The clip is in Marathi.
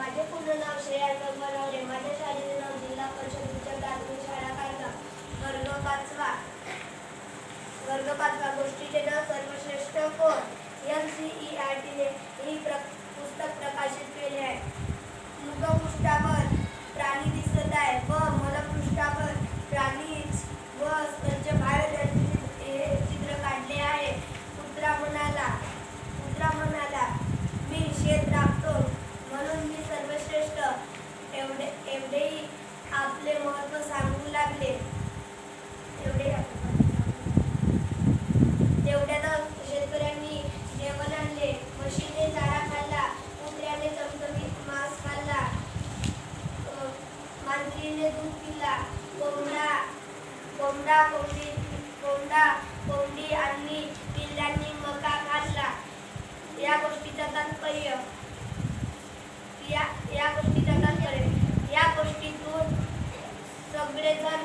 माझे पूर्ण नाव श्रेयांश बनवले. माझ्या शाळेचे नाव जिल्हा परिषद उच्च प्राथमिक शाळा कारगाव. वर्ग पाचवा. गोष्टीचे नाव सर्वश्रेष्ठ कोण? NCERT ने ही पुस्तक प्रकाशित केले आहे. मुखपृष्ठावर प्राणी दिसत आहे व मलपृष्ठावर प्राणीच व त्यांचे बाहेर चित्र काढले आहे. कुत्रा म्हणाला मी शेत राखतो म्हणून मी सर्वश्रेष्ठ. एवढेही आपले महत्त्व सांगू लागले. तेवढ्यात शेतकऱ्यांनी जेवण आणले. म्हशीने चारा खाल्ला, कुत्र्याने चमचमीत मांस खाल्ला, मांजरीने दूध पिला, कोंबडी आणि पिल्लांनी मका खाल्ला. या गोष्टीचा तात्पर्य या गोष्टीतून सगळेजण